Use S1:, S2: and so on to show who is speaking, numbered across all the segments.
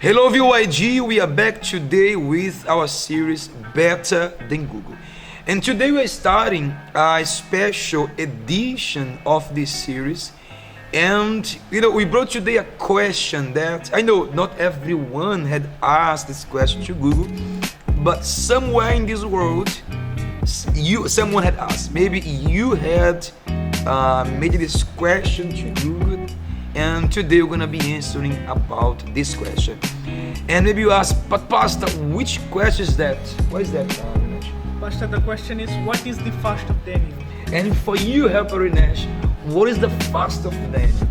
S1: Hello VYG, we are back today with our series Better Than Google. And today we are starting a special edition of this series. And we brought today a question that I know not everyone had asked this question to Google, but somewhere in this world, someone had asked. Maybe you had made this question to Google. And today we're gonna be answering about this question. And maybe you ask, but Pastor, which question is that? What is that?
S2: Pastor, the question is, what is the fast of Daniel?
S1: And for you, Helper Rinesh, what is the fast of Daniel?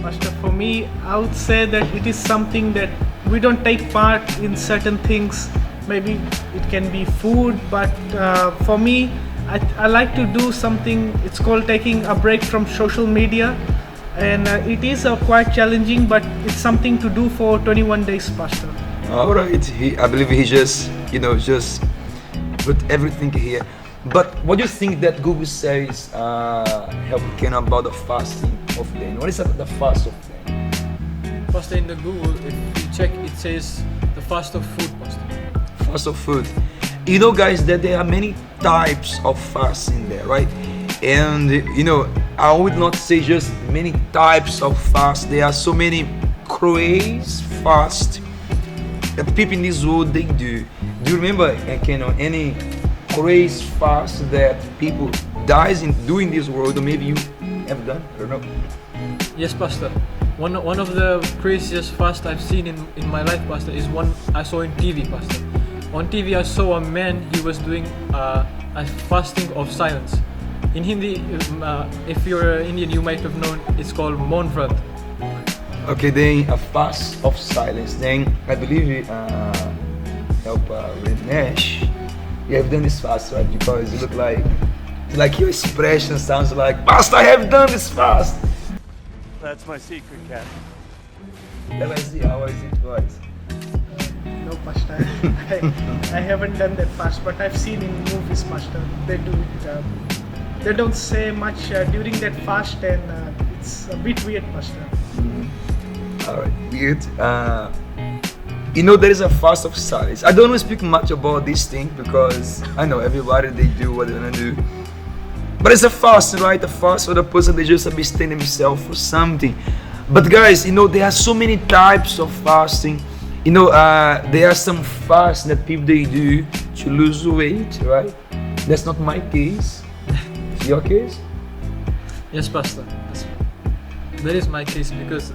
S2: Pastor, for me, I would say that it is something that we don't take part in certain things. Maybe it can be food, but for me, I like to do something. It's called taking a break from social media. And it is quite challenging, but it's something to do for 21 days, Pastor.
S1: All right, I believe he just put everything here. But what do you think that Google says, help Ken, about the fasting of Daniel? What is the fast of Daniel?
S3: Pastor, in the Google, if you check, it says the fast of food, Pastor.
S1: Fast of food. You know, guys, that there are many types of fasting there, right? And I would not say just many types of fast. There are so many crazy fast that people in this world they do. Do you remember, any crazy fast that people dies in doing this world, or maybe you have done? I don't know.
S3: Yes, Pastor. One of the craziest fast I've seen in my life, Pastor, is one I saw in TV, Pastor. On TV, I saw a man. He was doing a fasting of silence. In Hindi, if you're Indian, you might have known it's called Maun Vrat.
S1: Okay, then a fast of silence. Then I believe help Rinesh, you have done this fast, right? Because you look like your expression sounds like, Pastor, I have done this fast.
S4: That's my secret, Cat.
S1: Let us see how is it was.
S2: No, Pastor. I haven't done that fast, but I've seen in movies, Pastor. They do it. They don't say much during that fast, and it's a bit weird, Pastor.
S1: Alright, weird. There is a fast of silence. I don't want to speak much about this thing because I know everybody they do what they want to do. But it's a fast, right? A fast for the person they just abstain themselves for something. But guys, there are so many types of fasting. There are some fasts that people they do to lose weight, right? That's not my case. Your case?
S3: Yes, Pastor. That is my case because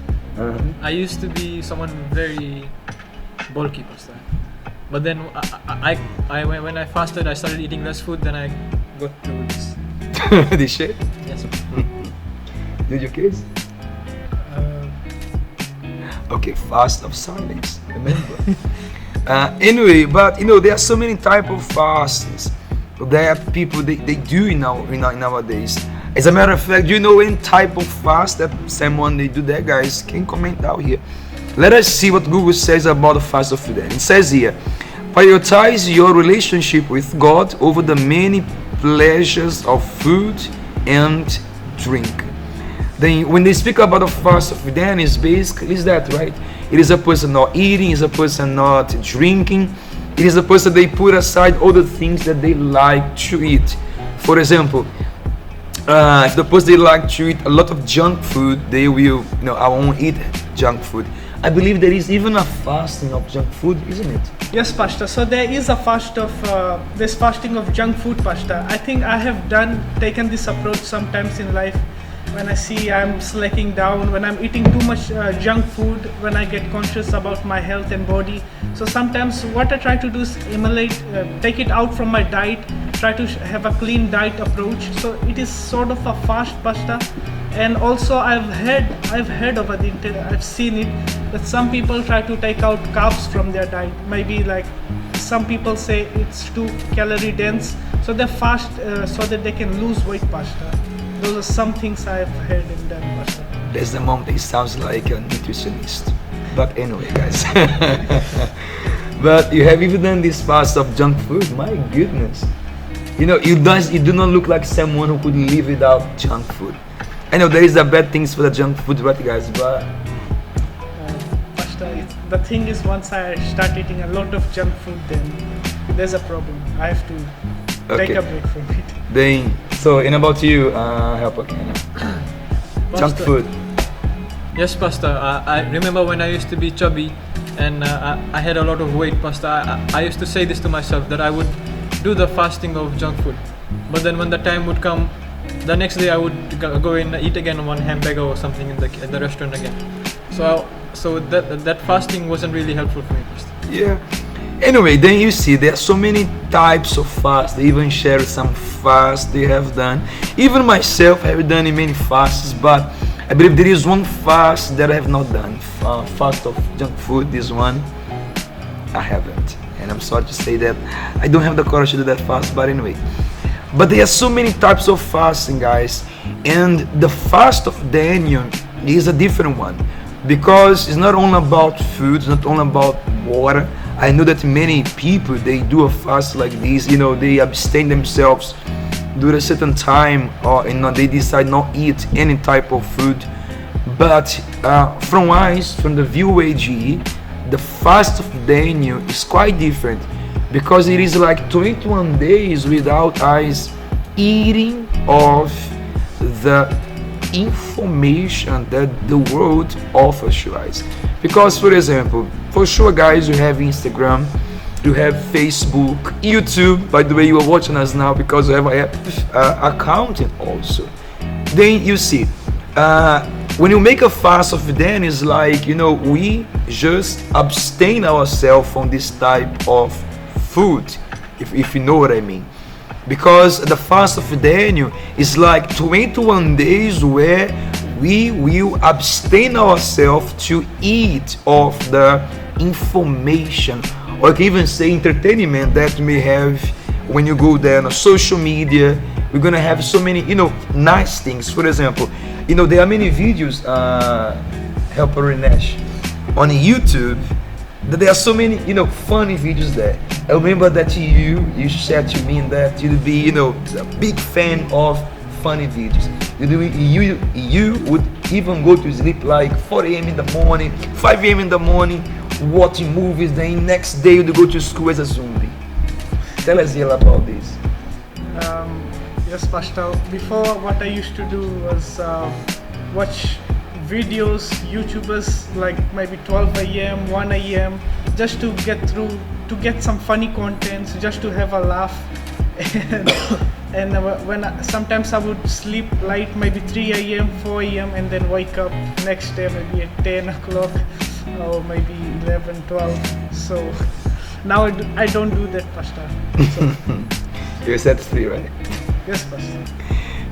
S3: I used to be someone very bulky, Pastor. But then when I fasted, I started eating less food. Then I got to this.
S1: This shape?
S3: Yes.
S1: Did your case? Okay, fast of silence. Remember. Anyway, but there are so many type of fastings. There are people they do nowadays. As a matter of fact, do you know any type of fast that someone they do there? Guys, can comment out here. Let us see what Google says about the fast of Fidel. It says here, prioritize your relationship with God over the many pleasures of food and drink. Then when they speak about the fast of Fidel, it's basically is that, right? It is a person not eating, is a person not drinking. It is a person they put aside all the things that they like to eat. For example, if the person they like to eat a lot of junk food, they will, I won't eat junk food. I believe there is even a fasting of junk food, isn't it?
S2: Yes, Pastor. So there is a fast of this fasting of junk food, Pastor. I think I have taken this approach sometimes in life. When I see I'm slacking down, when I'm eating too much junk food, when I get conscious about my health and body. So sometimes what I try to do is take it out from my diet, try to have a clean diet approach. So it is sort of a fast, Pastor. And also I've heard over the internet, I've seen it, that some people try to take out carbs from their diet. Maybe like some people say it's too calorie dense. So they fast so that they can lose weight, Pastor. Those are some things I've heard and done, Pastor.
S1: That's the moment he sounds like a nutritionist. But anyway, guys. But you have even done this fast of junk food. My goodness. You do not look like someone who could live without junk food. I know there is a bad things for the junk food, right, guys? But
S2: Pastor. The thing is, once I start eating a lot of junk food, then there's a problem. I have to take
S1: Okay.
S2: a break from it.
S1: Then, so, and about you, helper Kenna? Junk
S3: Pastor.
S1: food.
S3: Yes, Pastor. I remember when I used to be chubby and I had a lot of weight, Pastor. I used to say this to myself that I would do the fasting of junk food. But then when the time would come, the next day I would go and eat again one hamburger or something in the restaurant again. So that fasting wasn't really helpful for me, Pastor.
S1: Yeah. Anyway, then you see there are so many types of fast. They even share some fasts they have done. Even myself have done many fasts, but I believe there is one fast that I have not done. Fast of junk food. This one I haven't, and I'm sorry to say that I don't have the courage to do that fast. But anyway, but there are so many types of fasting, guys, and the fast of Daniel is a different one because it's not only about food, it's not only about water. I know that many people they do a fast like this. They abstain themselves during a certain time, or they decide not eat any type of food. But from the view AGE, the fast of Daniel is quite different because it is like 21 days without us eating of the information that the world offers to us. Because, for example, for sure, guys, you have Instagram, you have Facebook, YouTube. By the way, you are watching us now because you have accounting also. Then you see, when you make a fast of Daniel, it's like we just abstain ourselves from this type of food, if you know what I mean. Because the fast of Daniel is like 21 days where we will abstain ourselves to eat of the information, or you can even say entertainment that you may have when you go there on social media. We're gonna have so many nice things. For example, there are many videos, helper Renesh, on YouTube, that there are so many funny videos there. I remember that you said to me that you'd be a big fan of funny videos. You would even go to sleep like 4 a.m. in the morning, 5 a.m. in the morning, watching movies. Then next day you'd go to school as a zombie. Tell us here about this.
S2: Yes, Pastor. Before, what I used to do was watch videos, YouTubers like maybe 12 a.m., 1 a.m. just to get some funny contents, just to have a laugh. And sometimes I would sleep late, maybe 3 a.m., 4 a.m. and then wake up next day maybe at 10 o'clock or maybe 11, 12. So now I don't do that, Pastor. So,
S1: You said 3, right?
S2: yes, Pastor.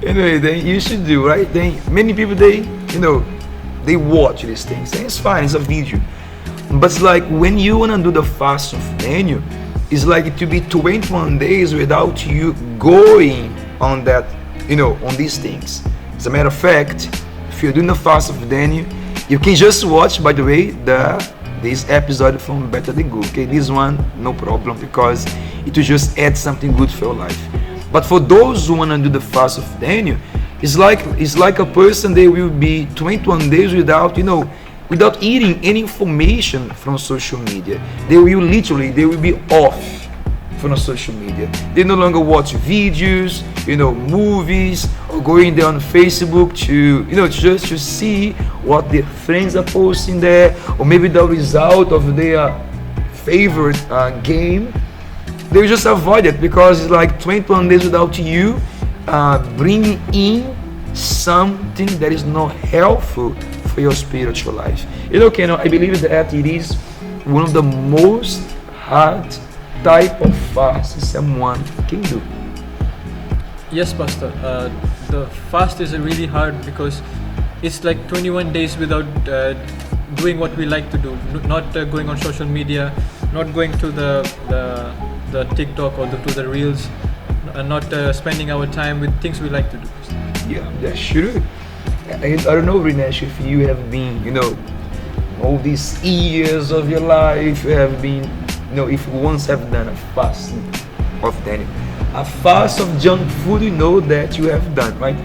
S1: Anyway, then you should do, right? Then many people they watch these things, and it's fine, it's a video. But it's like when you wanna do the fast of Daniel, it's like it to be 21 days without you going on that, on these things. As a matter of fact, if you're doing the fast of Daniel, you can just watch, by the way, this episode from Better Than Good. Okay, this one no problem because it will just add something good for your life. But for those who wanna do the fast of Daniel, it's like a person, they will be 21 days without eating any information from social media. They will be off from social media. They no longer watch videos, movies, or going there on Facebook to just to see what their friends are posting there, or maybe the result of their favorite game. They will just avoid it because it's like 21 days without you bringing in something that is not helpful for your spiritual life. I believe that it is one of the most hard type of fast someone can do.
S3: Yes, Pastor. The fast is really hard because it's like 21 days without doing what we like to do. Not going on social media, not going to the TikTok or to the reels, and not spending our time with things we like to do.
S1: Yeah, that's true. I don't know, Rinesh, if you have been, all these years of your life, you have been, if you once have done a fast of Daniel, a fast of junk food, that you have done, right?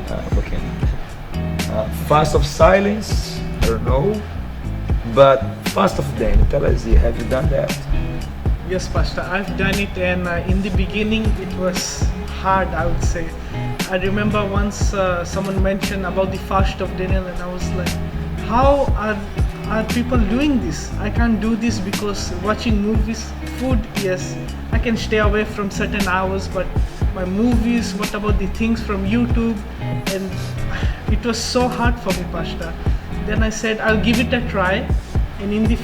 S1: Fast of silence, I don't know. But fast of Daniel, tell us here, have you done that?
S2: Yes, Pastor, I've done it, and in the beginning it was hard, I would say. I remember once someone mentioned about the fast of Daniel, and I was like, how are people doing this? I can't do this because watching movies, food, yes, I can stay away from certain hours, but my movies, what about the things from YouTube? And it was so hard for me, Pastor. Then I said, I'll give it a try, and in the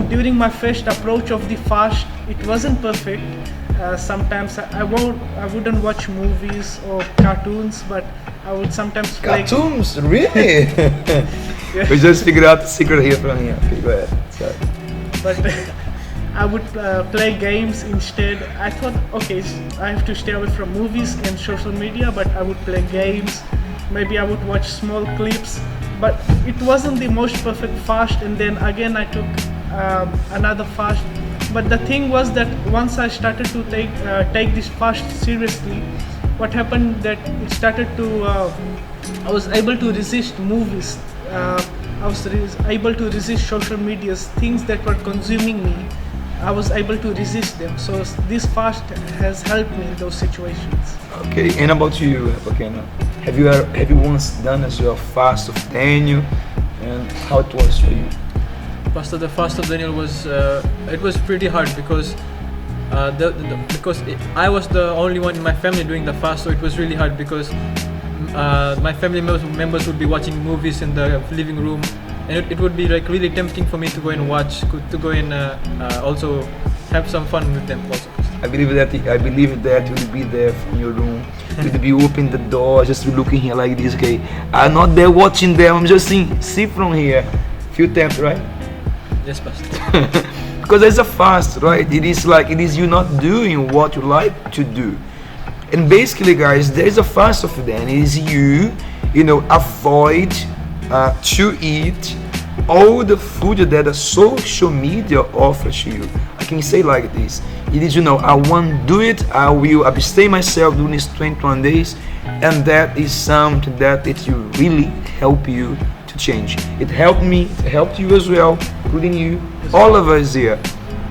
S2: during my first approach of the fast, it wasn't perfect. Sometimes I wouldn't watch movies or cartoons, but I would sometimes play.
S1: Cartoons, really?
S2: Yeah.
S1: We just figured out the secret here from here. Okay, go ahead. Sorry.
S2: But I would play games instead. I thought, okay, I have to stay away from movies and social media, but I would play games. Maybe I would watch small clips, but it wasn't the most perfect fast. And then again, I took another fast. But the thing was that once I started to take this fast seriously, what happened that it started to I was able to resist movies. I was able to resist social medias, things that were consuming me. I was able to resist them. So this fast has helped me in those situations.
S1: Okay, and about you, Pakena? Have you once done as well fast of Daniel, and how it was for you?
S3: Pastor, the fast of Daniel was it was pretty hard because I was the only one in my family doing the fast, so it was really hard because my family members would be watching movies in the living room, and it would be like really tempting for me to go and watch, to go and also have some fun with them also.
S1: I believe that you'll be there from your room. You'll be opening the door, just looking here like this. Okay, I'm not there watching them. I'm just seeing, see from here. Few times, right?
S3: Yes, Pastor.
S1: Because there's a fast, right? It is you not doing what you like to do. And basically, guys, there is a fast of then. It is you avoid to eat all the food that the social media offers to you. I can say like this. It is, I won't do it. I will abstain myself during these 21 days. And that is something that it will really help you to change. It helped me, it helped you as well, including you, all of us here.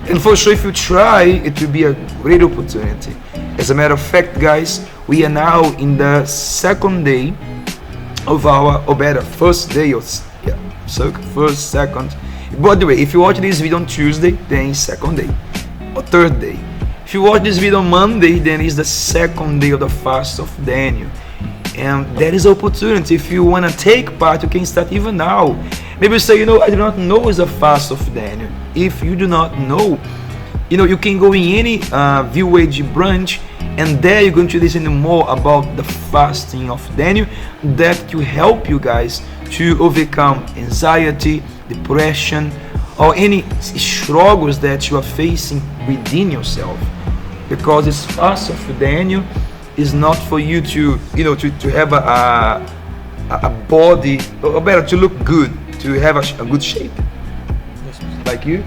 S1: And for sure, if you try, it will be a great opportunity. As a matter of fact, guys, we are now in the second day of our, or better, first day of, first, second. By the way, if you watch this video on Tuesday, then it's second day, or third day. If you watch this video on Monday, then it's the second day of the fast of Daniel. And there is opportunity. If you want to take part, you can start even now. Maybe you say, I do not know it's a fast of Daniel. If you do not know, you can go in any VOAG branch, and there you're going to listen more about the fasting of Daniel that will help you guys to overcome anxiety, depression, or any struggles that you are facing within yourself. Because this fast of Daniel is not for you to have a body, or better, to look good, to have a good shape, like you.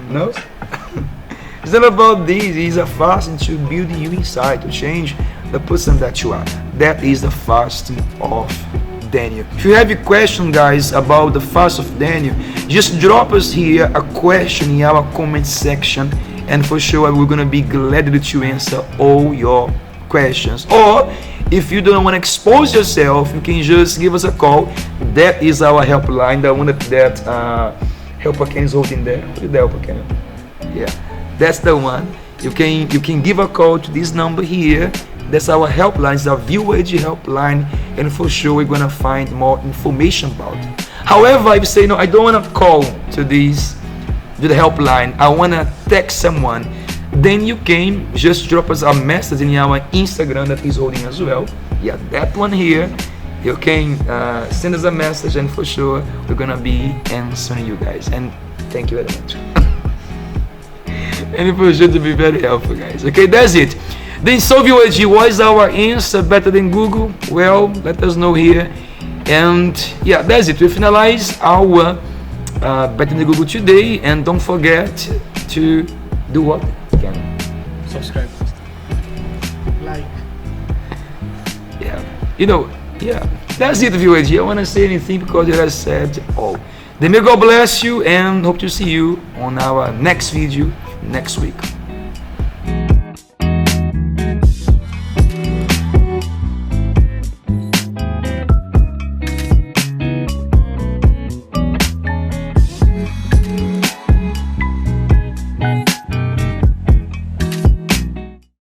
S1: No, it's not about this. It's a fasting to build you inside, to change the person that you are. That is the fasting of Daniel. If you have a question, guys, about the fast of Daniel, just drop us here a question in our comment section, and for sure we're gonna be glad to answer all your questions. Or if you don't want to expose yourself, you can just give us a call. That is our helpline, the one that helper Ken is holding there. Who did the helper Ken? Yeah, that's the one. You can give a call to this number here. That's our helpline, it's our VOAG helpline, and for sure we're gonna find more information about it. However, if you say no, I don't wanna call to the helpline, I wanna text someone, then you can just drop us a message in our Instagram that is holding as well. Yeah, that one here. You can send us a message, and for sure we're gonna be answering you guys. And thank you very much. And for sure to be very helpful, guys. Okay, that's it. Then VOAG, was our answer better than Google? Well, let us know here. And yeah, that's it. We finalize our better than Google today. And don't forget to do what?
S3: Subscribe.
S2: Like.
S1: Yeah. Yeah. That's it, VOAG. I want to say anything because it has said all. Then may God bless you and hope to see you on our next video next week.